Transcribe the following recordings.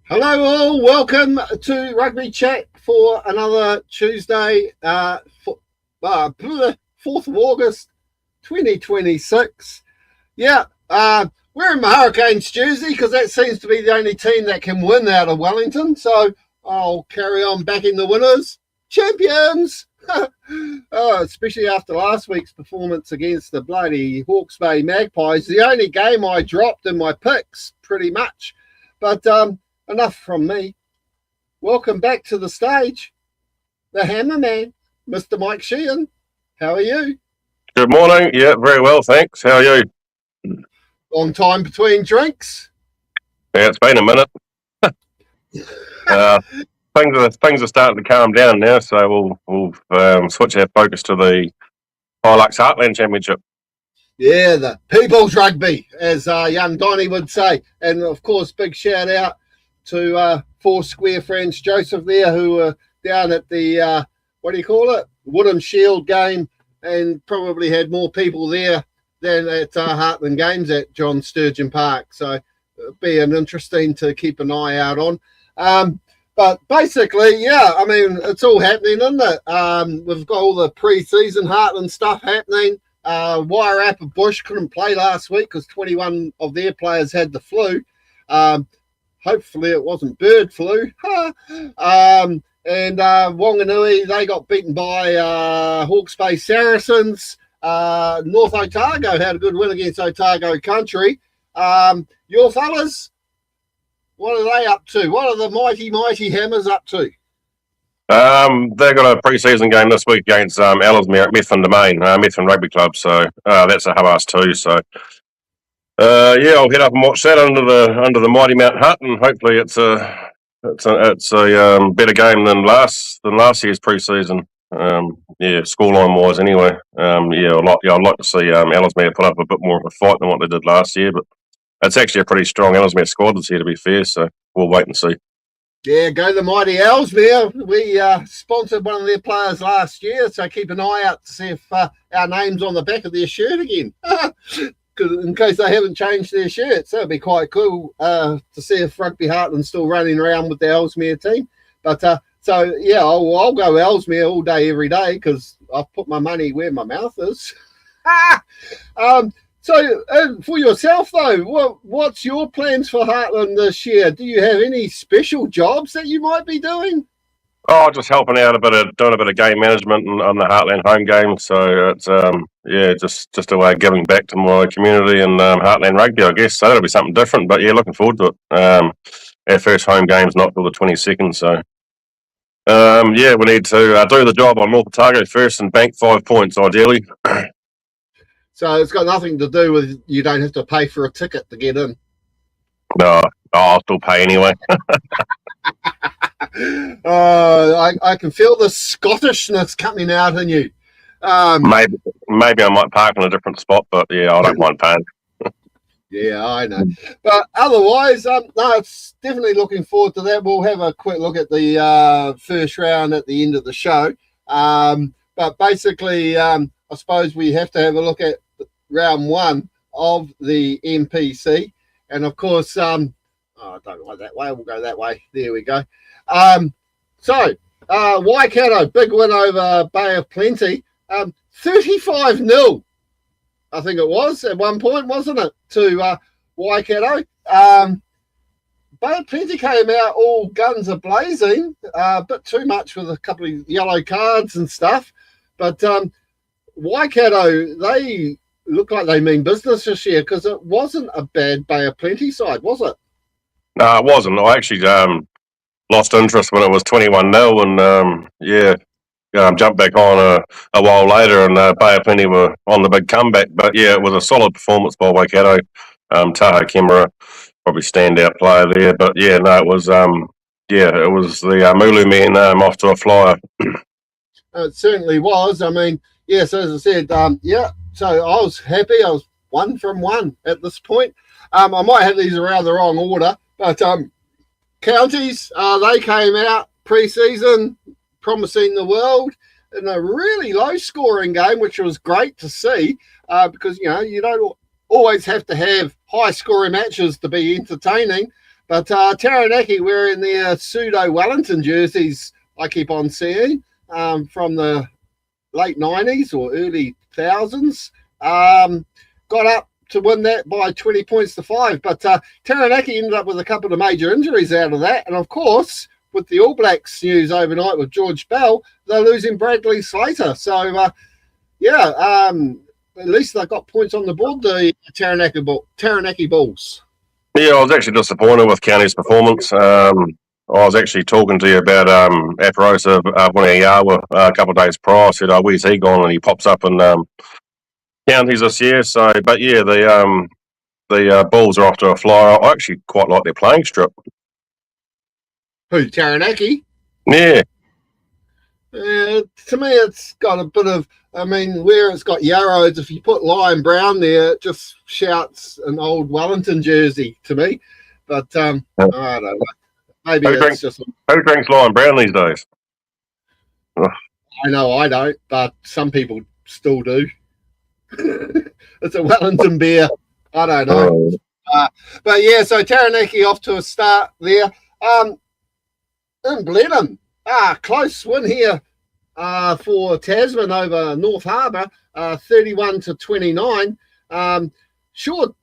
Hello all, welcome to Rugby Chat for another Tuesday, 4th of August 2026. We're in my Hurricanes jersey because that seems to be the only team that can win out of Wellington, so I'll carry on backing the winners. Champions! Especially after last week's performance against the bloody Hawke's Bay Magpies, the only game I dropped in my picks, pretty much. But enough from me. Welcome back to the stage, the Hammerman, Mr. Mike Sheehan. How are you? Good morning. Yeah, very well, thanks. How are you? Long time between drinks. Yeah, it's been a minute. Things are starting to calm down now, so we'll switch our focus to the RugbyHeartland Championship. Yeah, the People's Rugby, as young Donnie would say. And, of course, big shout-out to Four Square friends, Joseph there, who were down at the, Woodham Shield game, and probably had more people there than at Heartland games at John Sturgeon Park. So it'll be an interesting to keep an eye out on. But basically, it's all happening, isn't it? We've got all the pre-season Heartland stuff happening. Wairarapa Bush couldn't play last week because 21 of their players had the flu. Hopefully it wasn't bird flu. And Wanganui, they got beaten by Hawke's Bay Saracens. North Otago had a good win against Otago Country. Your fellas, what are they up to? What are the mighty Hammers up to? They've got a pre-season game this week against Ellesmere at Methven Domain, Methven Rugby Club. So that's a Havas too. So I'll head up and watch that under the mighty Mount Hutt, and hopefully it's a better game than last year's pre-season. Scoreline wise, anyway. I'd like to see Ellesmere put up a bit more of a fight than what they did last year, but it's actually a pretty strong Ellesmere squad this year, to be fair. So we'll wait and see. Yeah, go the mighty Ellesmere. We sponsored one of their players last year, so keep an eye out to see if our name's on the back of their shirt again. In case they haven't changed their shirts. That would be quite cool to see if Rugby Heartland's still running around with the Ellesmere team. But I'll go Ellesmere all day, every day, because I've put my money where my mouth is. So for yourself, though, what's your plans for Heartland this year? Do you have any special jobs that you might be doing? Oh, just helping out doing a bit of game management on the Heartland home game. So it's just a way of giving back to my community and Heartland rugby, I guess. So that'll be something different. But yeah, looking forward to it. Our first home game's not till the 22nd. So we need to do the job on North Otago first and bank 5 points, ideally. So it's got nothing to do with you don't have to pay for a ticket to get in. No, I'll still pay anyway. I can feel the Scottishness coming out in you. Maybe I might park in a different spot, but yeah, I don't mind paying. Yeah, I know. But otherwise, it's definitely looking forward to that. We'll have a quick look at the first round at the end of the show. But basically, I suppose we have to have a look at round one of the NPC. And of course, I don't like that way. We'll go that way. There we go. Waikato, big win over Bay of Plenty. 35-0, I think it was at one point, wasn't it, to Waikato. Bay of Plenty came out all guns a-blazing, a bit too much with a couple of yellow cards and stuff. But Waikato, they look like they mean business this year because it wasn't a bad Bay of Plenty side, was it? No, it wasn't. I actually lost interest when it was 21-0 and jumped back on a while later, and Bay of Plenty were on the big comeback. But yeah, it was a solid performance by Waikato. Taho Kemera, probably standout player there. But yeah, no, it was the Mulu men off to a flyer. It certainly was. I mean, yes, as I said, so I was happy. I was 1 from 1 at this point. I might have these around the wrong order, but counties, they came out pre-season promising the world in a really low-scoring game, which was great to see because, you don't always have to have high-scoring matches to be entertaining. But Taranaki wearing their pseudo Wellington jerseys, I keep on seeing from the late 90s or early thousands. Got up to win that by 20 points to 5. But Taranaki ended up with a couple of major injuries out of that. And of course, with the All Blacks news overnight with George Bell, they're losing Bradley Slater. So, at least they got points on the board, the Taranaki Bulls. Yeah, I was actually disappointed with County's performance. I was actually talking to you about Aparosa Wuniawa a couple of days prior. I said, "Oh, where's he gone?" And he pops up in Counties this year. So, but yeah, the Bulls are off to a flyer. I actually quite like their playing strip. Who, Taranaki? Yeah. To me, it's got a bit of, where it's got Yarrows, if you put Lion Brown there, it just shouts an old Wellington jersey to me. But I don't know. Maybe who drinks Lion Brown these days? I know I don't, but some people still do. It's a Wellington beer. I don't know. But yeah, so Taranaki off to a start there. In Blenheim, close win here for Tasman over North Harbour, 31-29. Sure,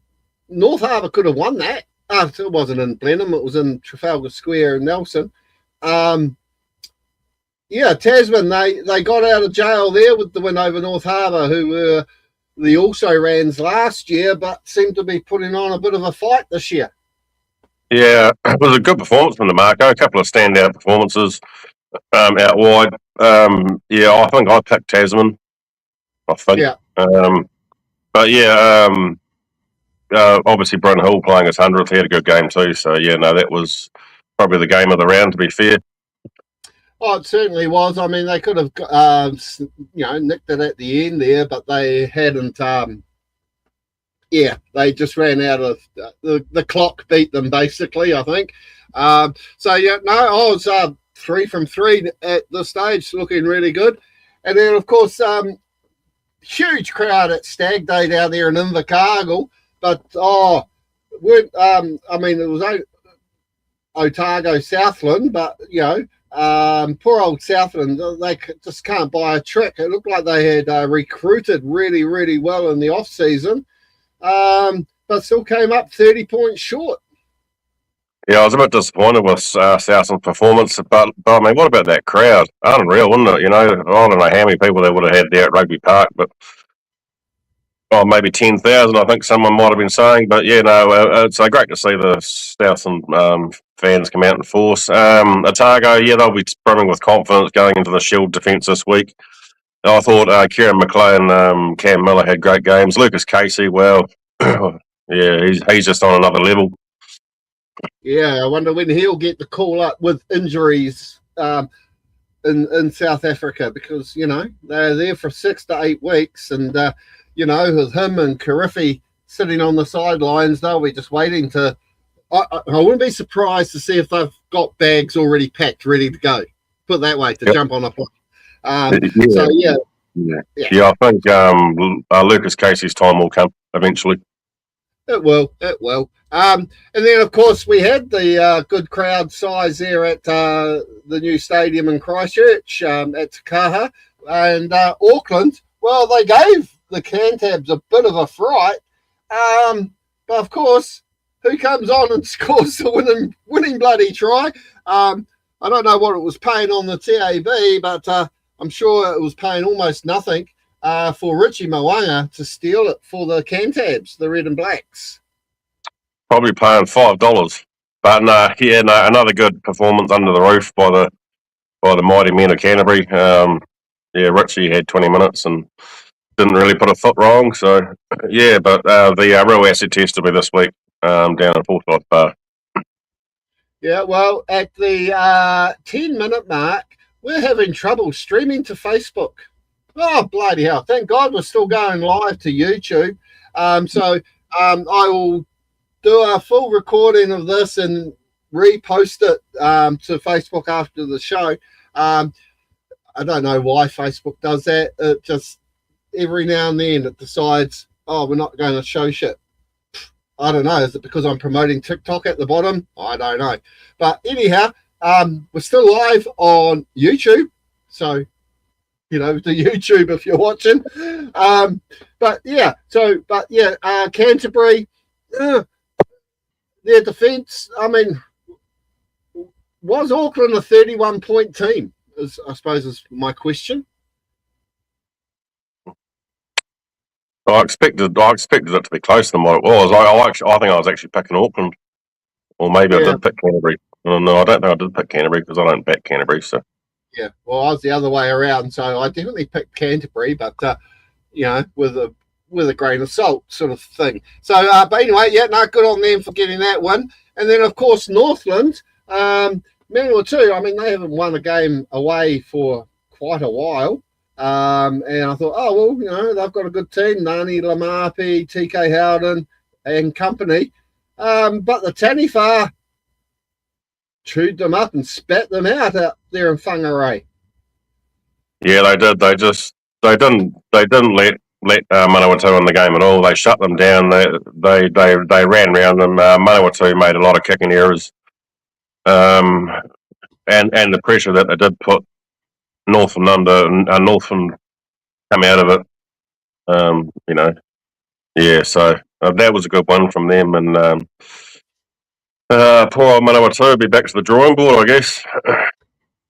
North Harbour could have won that. It wasn't in Blenheim, it was in Trafalgar Square in Nelson. Tasman, they got out of jail there with the win over North Harbour, who were the also-rans last year, but seem to be putting on a bit of a fight this year. Yeah, it was a good performance from the Marco. A couple of standout performances out wide. I think I picked Tasman. I think. Yeah. Obviously Bryn Hill playing his 100th. He had a good game too. So that was probably the game of the round, to be fair. Oh, it certainly was. They could have, nicked it at the end there, but they hadn't. They just ran out of the clock, beat them basically, I think. I was 3 from 3 at this stage, looking really good. And then, of course, huge crowd at Stag Day down there in Invercargill. But, it was Otago Southland, but, poor old Southland, they just can't buy a trick. It looked like they had recruited really, really well in the off-season. But still came up 30 points short. Yeah, I was a bit disappointed with Southland's performance, but what about that crowd? Unreal, wasn't it? I don't know how many people they would have had there at Rugby Park, but maybe 10,000, I think someone might have been saying. But it's great to see the Southland fans come out in force. Otago, they'll be brimming with confidence going into the Shield defence this week. I thought Kieran McClay and Cam Miller had great games. Lucas Casey, he's just on another level. Yeah, I wonder when he'll get the call up with injuries in South Africa, because, they're there for 6 to 8 weeks. And, with him and Karifi sitting on the sidelines, they'll be just waiting to... I wouldn't be surprised to see if they've got bags already packed, ready to go. Put it that way, to jump on a plane. I think Lucas Casey's time will come eventually. It will. And then, of course, we had the good crowd size there at the new stadium in Christchurch at Takaha. And Auckland, well, they gave the Cantabs a bit of a fright. But, of course, who comes on and scores the winning bloody try? I don't know what it was paying on the TAB, but I'm sure it was paying almost nothing for Richie Mwanga to steal it for the Cantabs, the Red and Blacks. Probably paying $5. But another good performance under the roof by the mighty men of Canterbury. Richie had 20 minutes and didn't really put a foot wrong. So, but the real acid test will be this week down at Forsyth Bar. Yeah, well, at the 10-minute mark, we're having trouble streaming to Facebook. Oh, bloody hell. Thank God we're still going live to YouTube. I will do a full recording of this and repost it to Facebook after the show. I don't know why Facebook does that. It just, every now and then, it decides, we're not going to show shit. I don't know. Is it because I'm promoting TikTok at the bottom? I don't know. But anyhow, we're still live on YouTube. So, the YouTube if you're watching. Canterbury, their defence, I mean, was Auckland a 31-point team? I suppose is my question. I expected it to be closer than what it was. I think I was actually picking Auckland, or maybe I did pick Canterbury. No, I don't think I did pick Canterbury because I don't back Canterbury. So yeah, well, I was the other way around, so I definitely picked Canterbury, but with a grain of salt sort of thing. So, but anyway, good on them for getting that one. And then of course Northland, Manuel too. I mean, they haven't won a game away for quite a while. And I thought, they've got a good team, Nani Lamapi, TK Howden and company. But the Taniwha chewed them up and spat them out there in Whangarei. Yeah, they did. They didn't let Manawatu in the game at all. They shut them down. They ran around them. Manawatu made a lot of kicking errors. And the pressure that they did put Northland under, and Northland come out of it. So that was a good one from them. And poor old Manawatu will be back to the drawing board, I guess.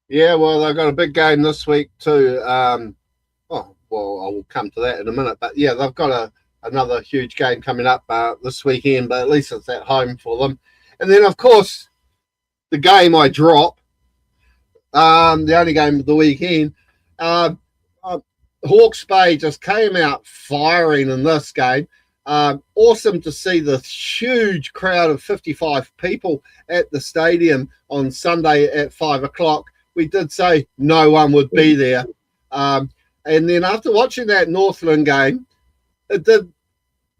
Yeah, well, they've got a big game this week too. I will come to that in a minute. But yeah, they've got another huge game coming up this weekend, but at least it's at home for them. And then, of course, the game I drop, the only game of the weekend, Hawke's Bay just came out firing in this game. Awesome to see the huge crowd of 55 people at the stadium on Sunday at 5 o'clock. We did say no one would be there. And then after watching that Northland game, it did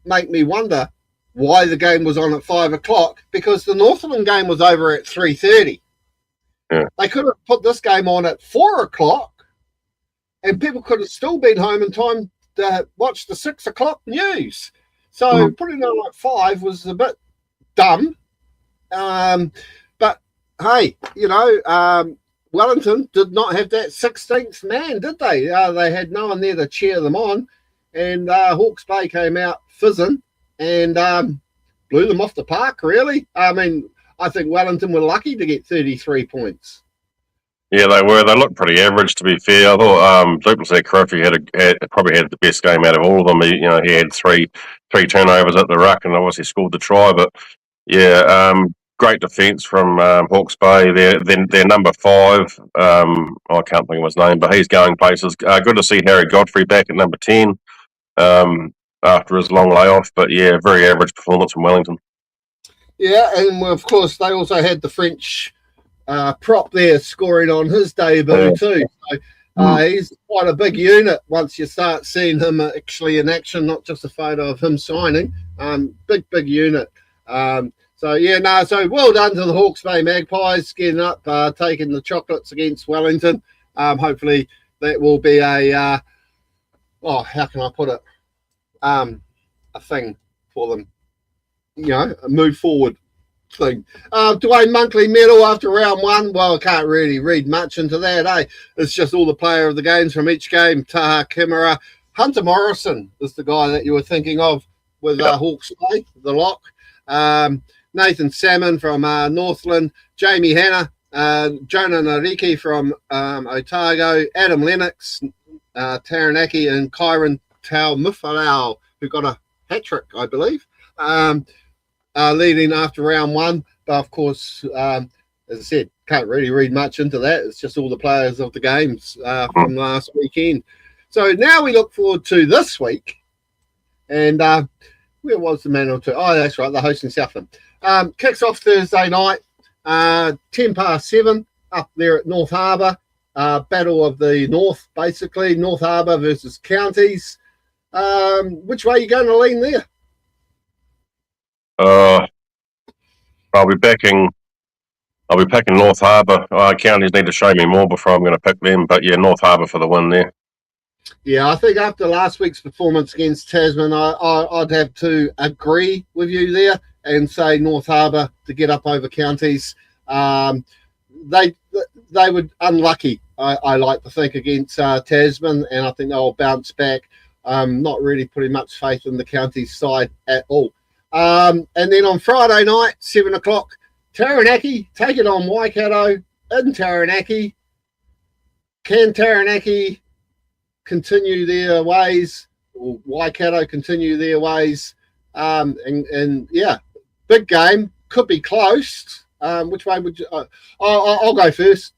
make me wonder why the game was on at 5 o'clock, because the Northland game was over at 3:30. Yeah. They could have put this game on at 4 o'clock and people could have still been home in time to watch the 6 o'clock news. So putting it on at 5 was a bit dumb. But hey, Wellington did not have that 16th man, did they? They had no one there to cheer them on. And Hawke's Bay came out fizzing and blew them off the park, really. I mean, I think Wellington were lucky to get 33 points. Yeah, they were. They looked pretty average, to be fair. I thought Duplessis Crofty probably had the best game out of all of them. He had three turnovers at the ruck and obviously scored the try. But yeah, great defence from Hawke's Bay. They're number 5. I can't think of his name, but he's going places. Good to see Harry Godfrey back at number 10 after his long layoff. But yeah, very average performance from Wellington. Yeah, and of course they also had the French prop there scoring on his debut too. So he's quite a big unit once you start seeing him actually in action, not just a photo of him signing. Big unit. So well done to the Hawke's Bay Magpies getting up, taking the chocolates against Wellington. Hopefully that will be a how can I put it? A thing for them. A move forward thing. Dwayne Monkley medal after round 1. Well, I can't really read much into that, It's just all the player of the games from each game. Taha Kimura. Hunter Morrison is the guy that you were thinking of with Hawke's Bay, the lock. Nathan Salmon from Northland. Jamie Hanna. Jonah Nariki from Otago. Adam Lennox. Taranaki and Kyron Taumifalau, who got a hat-trick, I believe. Leading after round 1, but of course, as I said, can't really read much into that. It's just all the players of the games from last weekend. So now we look forward to this week, and where was the man or two? Oh, that's right, the host in Southland. Kicks off Thursday night, 7:10 up there at North Harbour. Battle of the North, basically. North Harbour versus Counties. Which way are you going to lean there? I'll be backing North Harbour. Counties need to show me more before I'm going to pick them. But yeah, North Harbour for the win there. Yeah, I think after last week's performance against Tasman, I'd have to agree with you there and say North Harbour to get up over counties. They were unlucky, I like to think, against Tasman, and I think they'll bounce back. Not really putting much faith in the counties side at all. And then on Friday night, 7 o'clock, Taranaki taking on Waikato in Taranaki. Can Taranaki continue their ways, or Waikato continue their ways? And yeah, big game, could be close. Which way would you? I'll go first.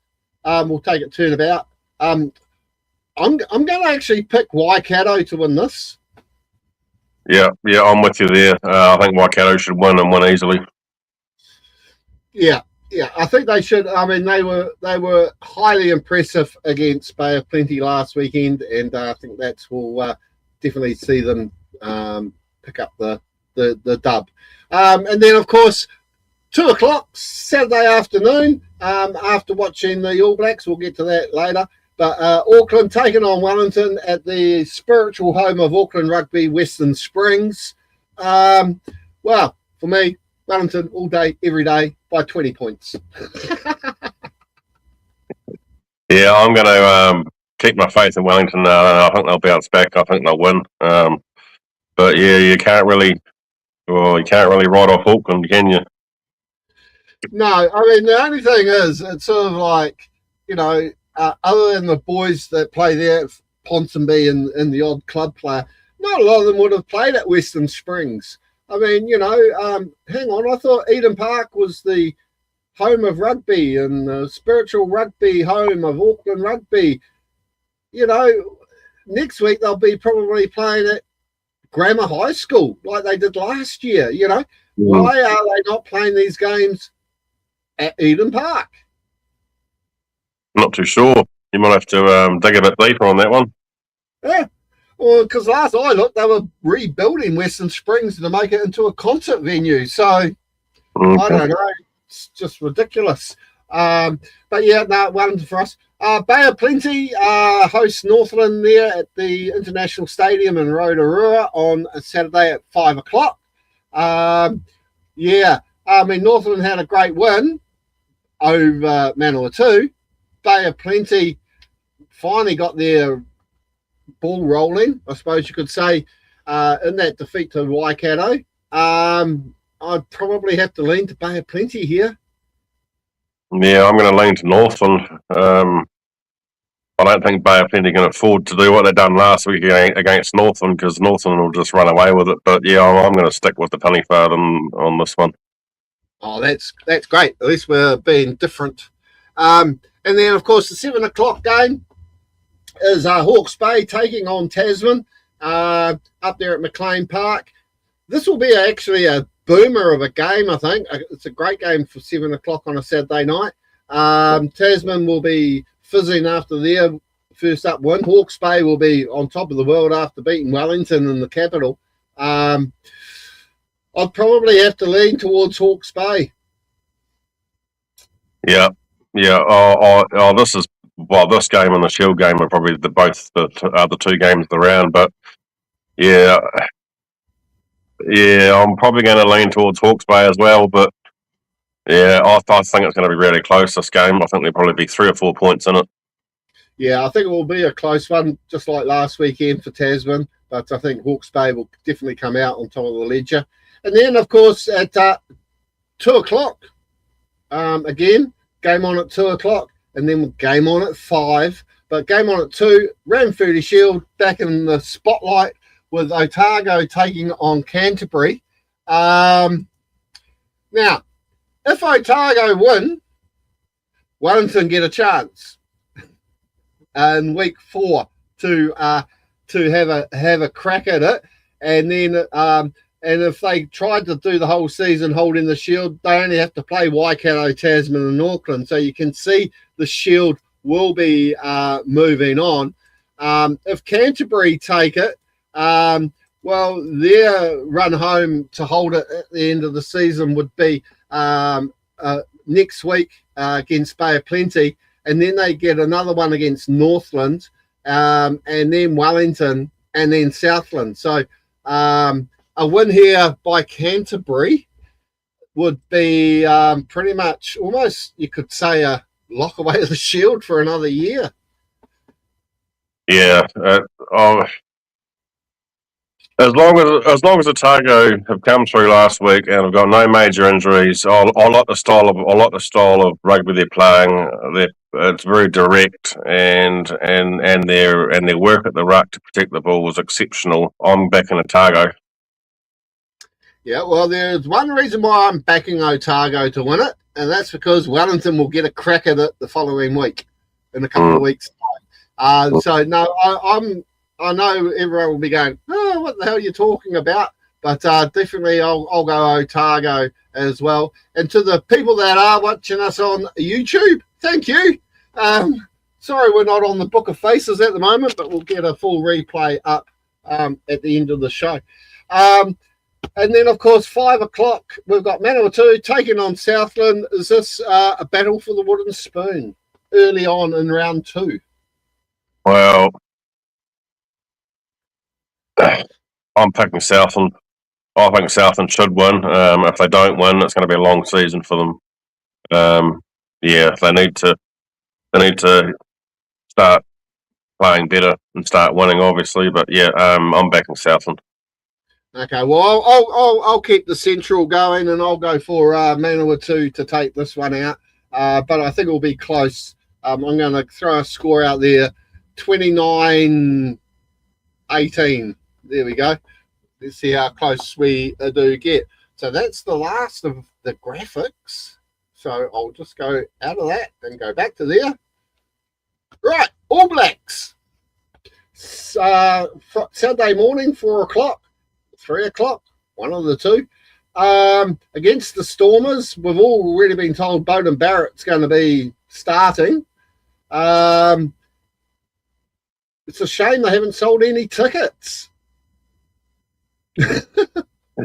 We'll take it turnabout. I'm going to actually pick Waikato to win this. Yeah, I'm with you there. I think Waikato should win and win easily. Yeah, I think they should. I mean, they were highly impressive against Bay of Plenty last weekend, and I think that will definitely see them pick up the dub. And then, of course, 2 o'clock Saturday afternoon. After watching the All Blacks, we'll get to that later. But Auckland taking on Wellington at the spiritual home of Auckland Rugby, Western Springs. Well, for me, Wellington all day, every day by 20 points. Yeah, I'm going to keep my faith in Wellington. I think they'll bounce back. I think they'll win. But yeah, you can't really write off Auckland, can you? No, I mean, the only thing is, it's sort of like, other than the boys that play there at Ponsonby and the odd club player, not a lot of them would have played at Western Springs. I mean, hang on, I thought Eden Park was the home of rugby and the spiritual rugby home of Auckland Rugby. Next week they'll be probably playing at Grammar High School like they did last year. Why are they not playing these games at Eden Park? Not too sure. You might have to dig a bit deeper on that one. Yeah. Well, because last I looked, they were rebuilding Western Springs to make it into a concert venue. So, I don't know. It's just ridiculous. But yeah, no, Wellington for us. Bay of Plenty hosts Northland there at the International Stadium in Rotorua on a Saturday at 5 o'clock. Yeah, I mean, Northland had a great win over Manawatu. Bay of Plenty finally got their ball rolling, I suppose you could say, in that defeat to Waikato. I'd probably have to lean to Bay of Plenty here. Yeah, I'm going to lean to Northland. I don't think Bay of Plenty can afford to do what they done last week against Northland, because Northland will just run away with it. But yeah, I'm going to stick with the penny fad on this one. Oh, that's great. At least we're being different. And then, of course, the 7 o'clock game is Hawke's Bay taking on Tasman up there at McLean Park. This will be actually a boomer of a game, I think. It's a great game for 7 o'clock on a Saturday night. Tasman will be fizzing after their first up win. Hawke's Bay will be on top of the world after beating Wellington in the capital. I'd probably have to lean towards Hawke's Bay. Yeah. This game and the Shield game are probably the two games of the round. But yeah, I'm probably going to lean towards Hawke's Bay as well. But yeah, I think it's going to be really close, this game. I think there'll probably be 3 or 4 points in it. Yeah, I think it will be a close one, just like last weekend for Tasman. But I think Hawke's Bay will definitely come out on top of the ledger. And then, of course, at 2 o'clock, again, game on at 2 o'clock, and then game on at 5. But game on at 2, Ranfurly Shield back in the spotlight with Otago taking on Canterbury. Now, if Otago win, Wellington get a chance in week 4 to have a crack at it, and then and if they tried to do the whole season holding the Shield, they only have to play Waikato, Tasman, and Auckland. So you can see the Shield will be moving on. If Canterbury take it, well, their run home to hold it at the end of the season would be next week against Bay of Plenty, and then they get another one against Northland, and then Wellington, and then Southland. So a win here by Canterbury would be pretty much almost, you could say, a lock away the shield for another year. Yeah. As long as Otago have come through last week and have got no major injuries, I like the style of rugby they're playing. It's very direct, and their work at the ruck to protect the ball was exceptional. I'm backing Otago. Yeah, well, there's one reason why I'm backing Otago to win it, and that's because Wellington will get a crack at it the following week, in a couple of weeks' time. So no, I know everyone will be going, oh, what the hell are you talking about? But definitely I'll go Otago as well. And to the people that are watching us on YouTube, thank you. Sorry we're not on the Book of Faces at the moment, but we'll get a full replay up at the end of the show. And then, of course, 5 o'clock, we've got Manawatu taking on Southland. Is this a battle for the wooden spoon early on in round 2? Well, I'm picking Southland. I think Southland should win. If they don't win, it's going to be a long season for them. They need to start playing better and start winning, obviously. But I'm backing Southland. Okay, well, I'll keep the central going, and I'll go for Manawatu to take this one out. But I think it'll be close. I'm going to throw a score out there, 29-18. There we go. Let's see how close we do get. So that's the last of the graphics. So I'll just go out of that and go back to there. Right, All Blacks. Saturday morning, 4 o'clock, 3 o'clock, one of the two. Against the Stormers, we've already been told Beauden Barrett's going to be starting. It's a shame they haven't sold any tickets.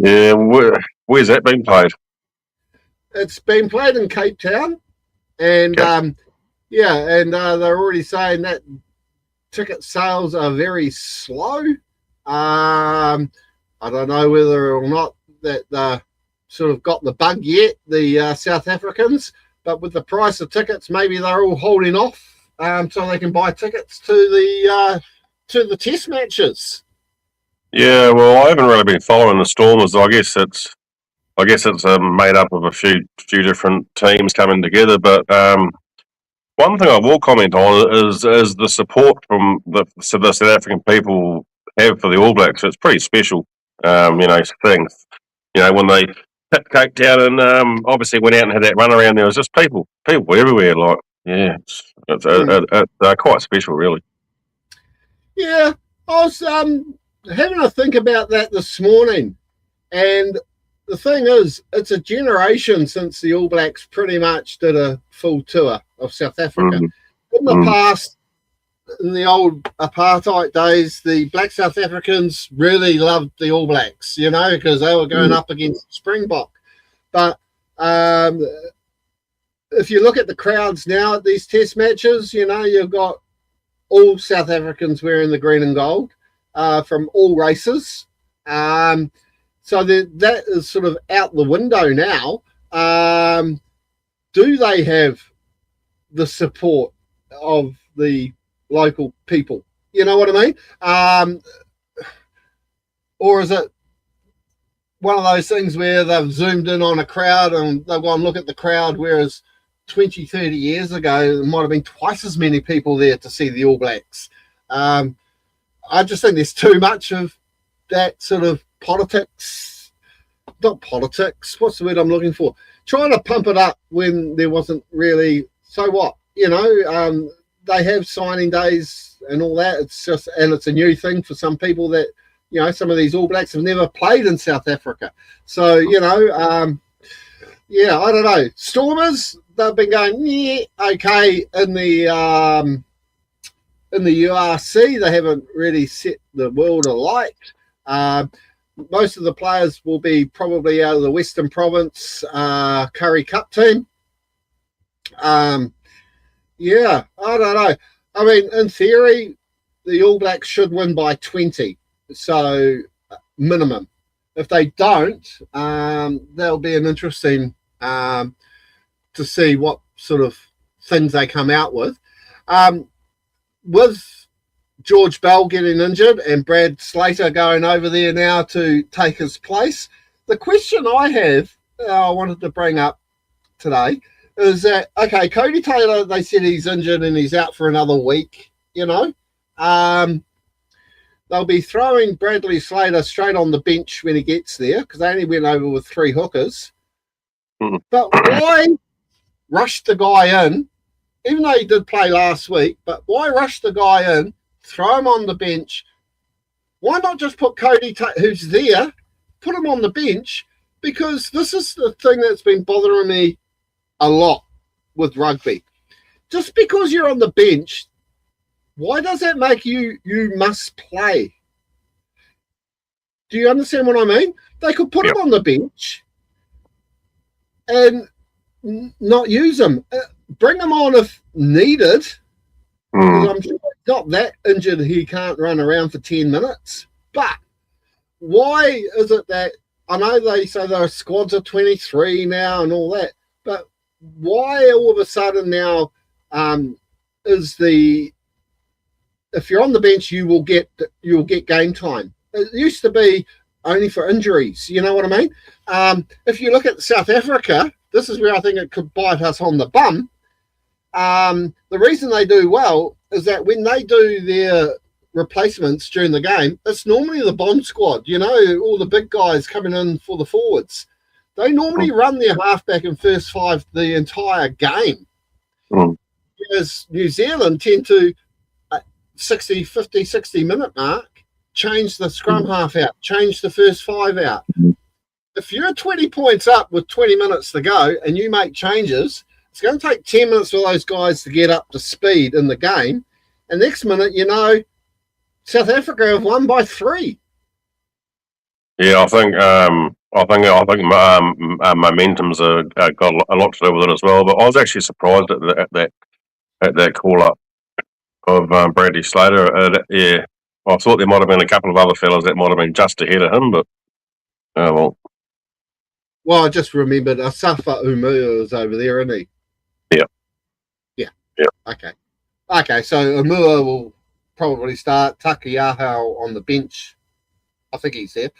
Yeah, where's that been played? It's been played in Cape Town, and they're already saying that ticket sales are very slow. I don't know whether or not that they sort of got the bug yet, the South Africans, but with the price of tickets, maybe they're all holding off so they can buy tickets to the test matches. Yeah, well, I haven't really been following the Stormers. I guess it's made up of a few different teams coming together. But one thing I will comment on is the support from the South African people have for the All Blacks. It's pretty special, things. When they hit Cape Town and obviously went out and had that run around, there was just people everywhere. Like, yeah, it's quite special, really. Yeah, I was having a think about that this morning, and the thing is, it's a generation since the All Blacks pretty much did a full tour of South Africa. In the past, in the old apartheid days, the black South Africans really loved the All Blacks, because they were going up against Springbok. But if you look at the crowds now at these test matches, you've got all South Africans wearing the green and gold from all races. So that is sort of out the window now. Do they have the support of the local people? You know what I mean? Or is it one of those things where they've zoomed in on a crowd and they've gone look at the crowd, whereas 20, 30 years ago, there might have been twice as many people there to see the All Blacks. I just think there's too much of that sort of politics, not politics, what's the word I'm looking for? Trying to pump it up when there wasn't really, so what? They have signing days and all that. It's a new thing for some people that, some of these All Blacks have never played in South Africa. So, I don't know. Stormers, they've been going, okay, in the URC. They haven't really set the world alight. Most of the players will be probably out of the Western Province Curry Cup team. I don't know. I mean, in theory, the All Blacks should win by 20, so minimum. If they don't, that'll be an interesting to see what sort of things they come out with. With George Bell getting injured and Brad Slater going over there now to take his place, the question I have, I wanted to bring up today, is that, okay, Cody Taylor, they said he's injured and he's out for another week, you know. They'll be throwing Bradley Slater straight on the bench when he gets there because they only went over with 3 hookers. But why rush the guy in, even though he did play last week, but why rush the guy in, throw him on the bench? Why not just put Cody Taylor, who's there, put him on the bench? Because this is the thing that's been bothering me a lot with rugby. Just because you're on the bench, why does that make you must play? Do you understand what I mean? They could put him on the bench and not use him. Bring him on if needed. Because I'm sure he's not that injured he can't run around for 10 minutes. But why is it that, I know they say there are squads of 23 now and all that, but why all of a sudden now is the, if you're on the bench, you will get game time. It used to be only for injuries. You know what I mean? If you look at South Africa, this is where I think it could bite us on the bum. The reason they do well is that when they do their replacements during the game, it's normally the bomb squad. You know, all the big guys coming in for the forwards. They normally run their halfback and first 5 the entire game. Whereas New Zealand tend to 60 minute mark, change the scrum half out, change the first 5 out. If you're 20 points up with 20 minutes to go and you make changes, it's going to take 10 minutes for those guys to get up to speed in the game. And next minute, you know, South Africa have won by 3. Yeah, I think momentum's got a lot to do with it as well. But I was actually surprised at that call up of Bradley Slater. Yeah, I thought there might have been a couple of other fellas that might have been just ahead of him, but well. Well, I just remembered Asafa Umua is over there, isn't he? Yeah. Okay. So Umua will probably start. Takiaho on the bench. I think he's there.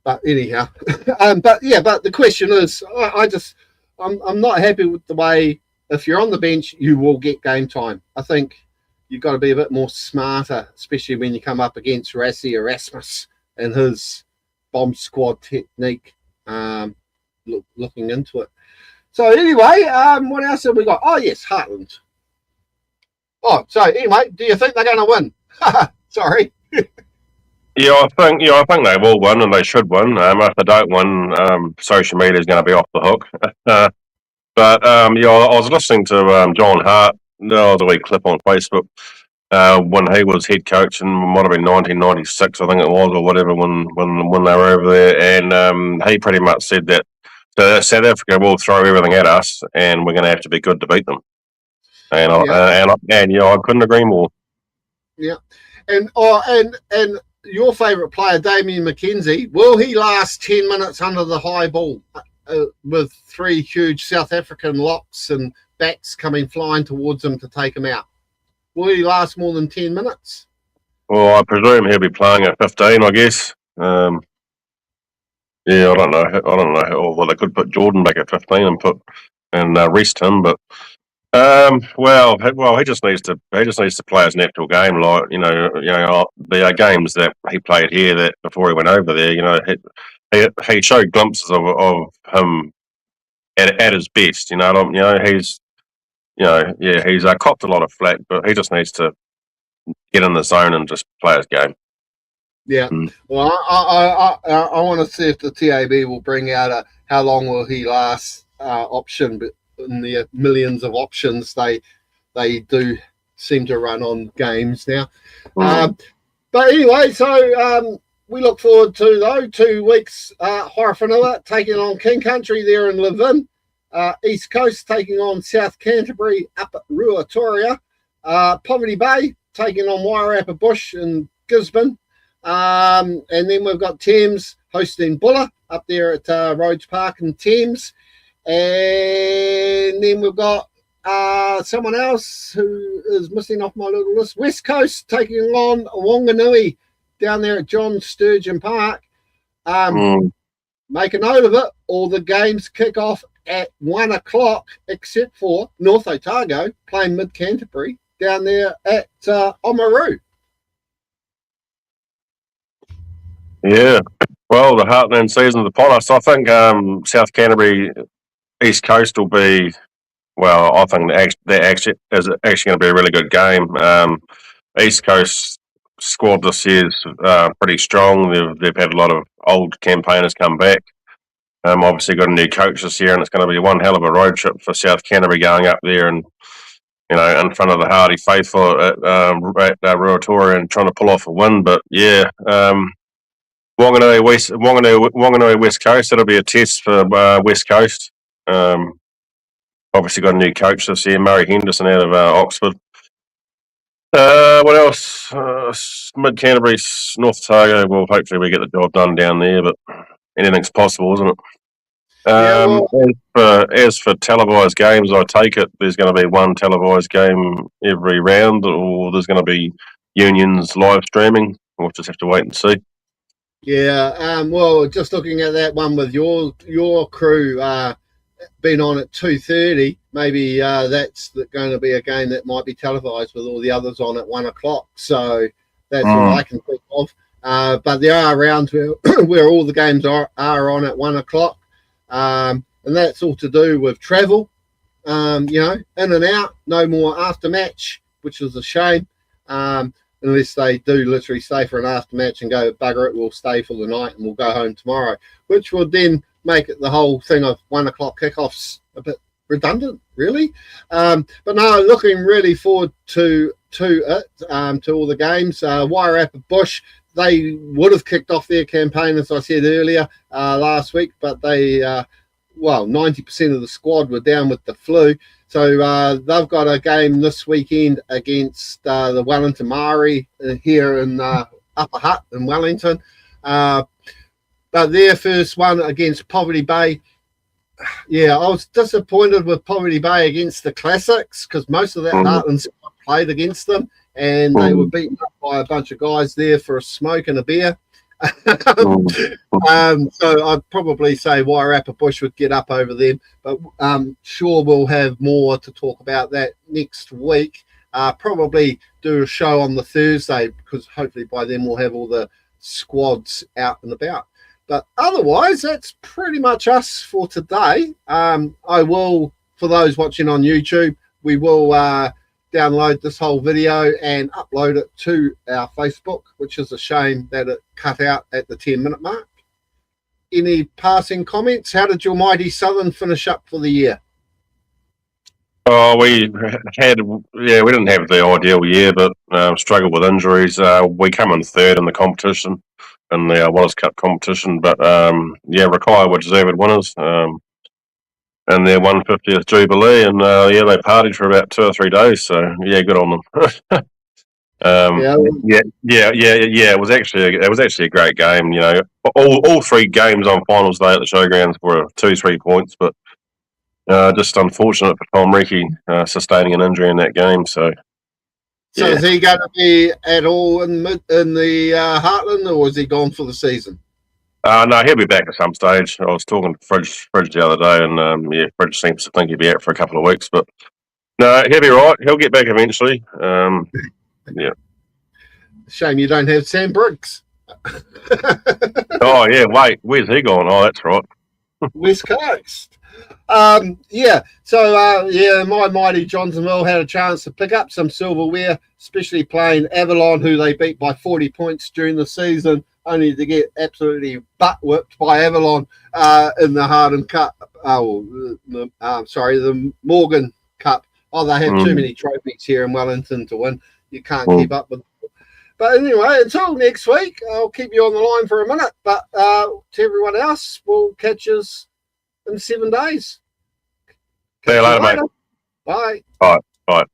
But anyhow, but the question is, I'm not happy with the way. If you're on the bench, you will get game time. I think you've got to be a bit more smarter, especially when you come up against Rassie Erasmus and his bomb squad technique. Looking into it. So anyway, what else have we got? Oh yes, Heartland. Oh, so anyway, do you think they're going to win? Sorry. Yeah, I think they will win, and they should win. If they don't win, social media is going to be off the hook. But I was listening to John Hart. There was a wee clip on Facebook when he was head coach in might have been 1996, I think it was, or whatever, when they were over there, and he pretty much said that South Africa will throw everything at us, and we're going to have to be good to beat them. And I couldn't agree more. Yeah, and your favourite player, Damien McKenzie, will he last 10 minutes under the high ball with 3 huge South African locks and backs coming flying towards him to take him out? Will he last more than 10 minutes? Well, I presume he'll be playing at 15, I guess. I don't know. Well, they could put Jordan back at 15 and rest him, but he just needs to play his natural game. Like the games that he played here that before he went over there, he showed glimpses of him at his best. He's copped a lot of flack, but he just needs to get in the zone and just play his game. Yeah. Well, I want to see if the TAB will bring out a how long will he last option, but in the millions of options they do seem to run on games now. But anyway, so we look forward to 2 weeks. Horowhenua taking on King Country there in Levin. East Coast taking on South Canterbury up at Ruatoria. Poverty Bay taking on Wairarapa Bush in Gisborne. And then we've got Thames hosting Buller up there at Rhodes Park in Thames. And then we've got someone else who is missing off my little list. West Coast taking on Wanganui down there at John Sturgeon Park. Make a note of it. All the games kick off at 1 o'clock, except for North Otago playing Mid Canterbury down there at Oamaru. Yeah. Well, the Heartland season's upon us. I think South Canterbury East Coast will be. Well, I think that actually is actually going to be a really good game. East Coast squad this year is pretty strong. They've had a lot of old campaigners come back. Obviously got a new coach this year, and it's going to be one hell of a road trip for South Canterbury going up there and, you know, in front of the Hardy faithful at Ruatora and trying to pull off a win. But yeah, Wanganui West Coast. That'll be a test for West Coast. Obviously got a new coach this year, Murray Henderson out of Oxford. What else? Mid Canterbury, North Otago. Well, hopefully we get the job done down there, but anything's possible, isn't it? As for televised games, I take it there's going to be one televised game every round, or there's going to be unions live streaming. We'll just have to wait and see. Yeah. Well, just looking at that one with your crew being on at 2:30, maybe that's going to be a game that might be televised with all the others on at 1 o'clock. So that's all I can think of. But there are rounds where all the games are on at 1 o'clock. And that's all to do with travel, you know, in and out, no more after match, which is a shame, unless they do literally stay for an after match and go, bugger it, we'll stay for the night and we'll go home tomorrow, which would then make it the whole thing of 1 o'clock kickoffs a bit redundant, really. But no, looking really forward to it, to all the games. Wairarapa Bush, they would have kicked off their campaign, as I said earlier, last week, but they, 90% of the squad were down with the flu. So they've got a game this weekend against the Wellington Maori here in Upper Hutt in Wellington. But their first one against Poverty Bay, yeah, I was disappointed with Poverty Bay against the Classics because most of that Heartland squad played against them, and they were beaten up by a bunch of guys there for a smoke and a beer. So I'd probably say Wairarapa Bush would get up over them, but sure we'll have more to talk about that next week. Probably do a show on the Thursday because hopefully by then we'll have all the squads out and about. But otherwise, that's pretty much us for today. I will, for those watching on YouTube, we will download this whole video and upload it to our Facebook, which is a shame that it cut out at the 10-minute mark. Any passing comments? How did your mighty Southern finish up for the year? Oh, we didn't have the ideal year, but struggled with injuries. We come in third in the competition, in the Wallace Cup competition, but Rakai were deserved winners. And their 150th Jubilee, and they partied for about 2 or 3 days. So good on them. It was actually a great game. You know, all 3 games on finals day at the showgrounds were 2-3 points, but just unfortunate for Tom Reiki sustaining an injury in that game. So is he going to be at all in the Heartland, or is he gone for the season? No, he'll be back at some stage. I was talking to Fridge the other day, and Fridge seems to think he'll be out for a couple of weeks. But no, he'll be right. He'll get back eventually. Shame you don't have Sam Briggs. Oh yeah, wait, where's he gone? Oh, that's right. West Coast. My mighty Johnsonville had a chance to pick up some silverware, especially playing Avalon, who they beat by 40 points during the season, only to get absolutely butt whipped by Avalon in the Harden Cup. The Morgan Cup. Oh, they have too many trophies here in Wellington to win. You can't keep up with them. But anyway, until next week, I'll keep you on the line for a minute. But to everyone else, we'll catch us in 7 days. See you later, mate. Bye. Bye.